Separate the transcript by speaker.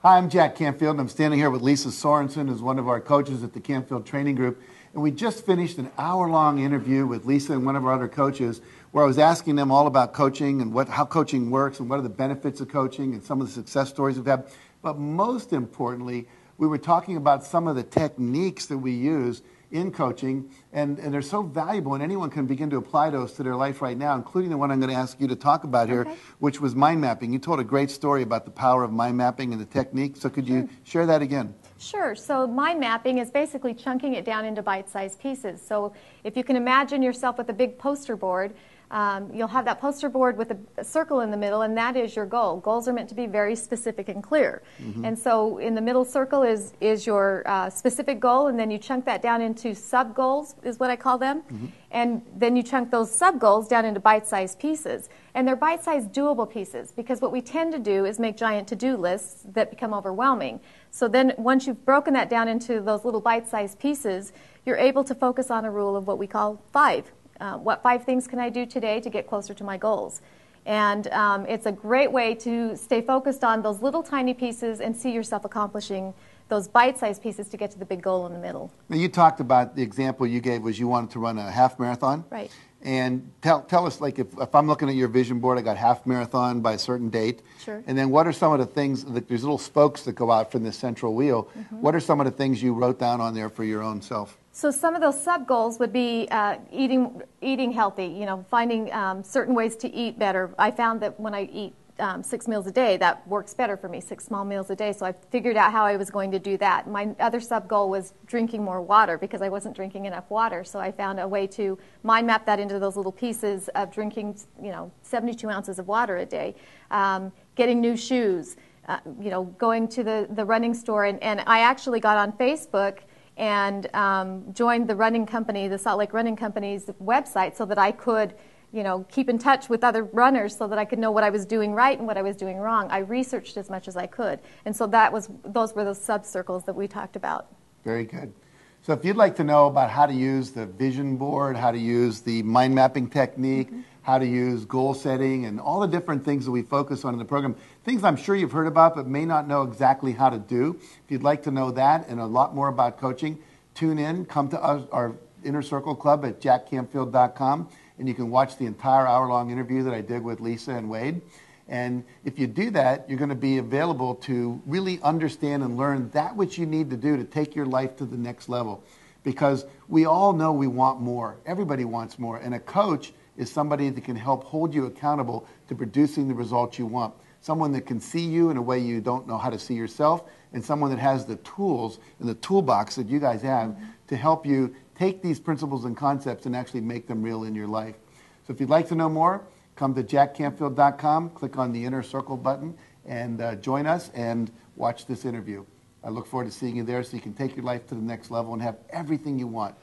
Speaker 1: Hi, I'm Jack Canfield, and I'm standing here with Lisa Sorensen, who's one of our coaches at the Canfield Training Group. And we just finished an hour-long interview with Lisa and one of our other coaches where I was asking them all about coaching and how coaching works and what are the benefits of coaching and some of the success stories we've had. But most importantly, we were talking about some of the techniques that we use in coaching, and they're so valuable, and anyone can begin to apply those to their life right now, including the one I'm going to ask you to talk about here, which was mind mapping. You told a great story about the power of mind mapping and the technique, so could you share that again?
Speaker 2: Sure. So mind mapping is basically chunking it down into bite-sized pieces. So if you can imagine yourself with a big poster board, you'll have that poster board with a circle in the middle, and that is your goal. Goals are meant to be very specific and clear. And so in the middle circle is your specific goal, and then you chunk that down into sub-goals, is what I call them. And then you chunk those sub-goals down into bite-sized pieces. And they're bite-sized doable pieces, because what we tend to do is make giant to-do lists that become overwhelming. So then once you've broken that down into those little bite-sized pieces, you're able to focus on a rule of what we call 5. What 5 things can I do today to get closer to my goals? And it's a great way to stay focused on those little tiny pieces and see yourself accomplishing those bite-sized pieces to get to the big goal in the middle.
Speaker 1: Now, you talked about the example you gave was you wanted to run a half marathon.
Speaker 2: Right.
Speaker 1: And tell us, like, if I'm looking at your vision board, I got half marathon by a certain date.
Speaker 2: Sure.
Speaker 1: And then what are some of the things, like, there's little spokes that go out from this central wheel. What are some of the things you wrote down on there for your own self?
Speaker 2: So some of those sub-goals would be eating healthy, finding certain ways to eat better. I found that when I eat 6 meals a day, that works better for me, 6 small meals a day. So I figured out how I was going to do that. My other sub-goal was drinking more water because I wasn't drinking enough water. So I found a way to mind map that into those little pieces of drinking, 72 ounces of water a day, getting new shoes, going to the running store. And I actually got on Facebook and joined the running company, the Salt Lake Running Company's website, so that I could, keep in touch with other runners, so that I could know what I was doing right and what I was doing wrong. I researched as much as I could, and so those were those sub-circles that we talked about.
Speaker 1: Very good. So if you'd like to know about how to use the vision board, how to use the mind mapping technique, how to use goal setting, and all the different things that we focus on in the program, things I'm sure you've heard about but may not know exactly how to do. If you'd like to know that and a lot more about coaching, tune in, come to our Inner Circle Club at jackcanfield.com, and you can watch the entire hour-long interview that I did with Lisa and Wade. And if you do that, you're going to be available to really understand and learn that which you need to do to take your life to the next level. Because we all know we want more. Everybody wants more. And a coach is somebody that can help hold you accountable to producing the results you want. Someone that can see you in a way you don't know how to see yourself, and someone that has the tools in the toolbox that you guys have to help you take these principles and concepts and actually make them real in your life. So if you'd like to know more, come to jackcanfield.com, click on the Inner Circle button, and join us and watch this interview. I look forward to seeing you there so you can take your life to the next level and have everything you want.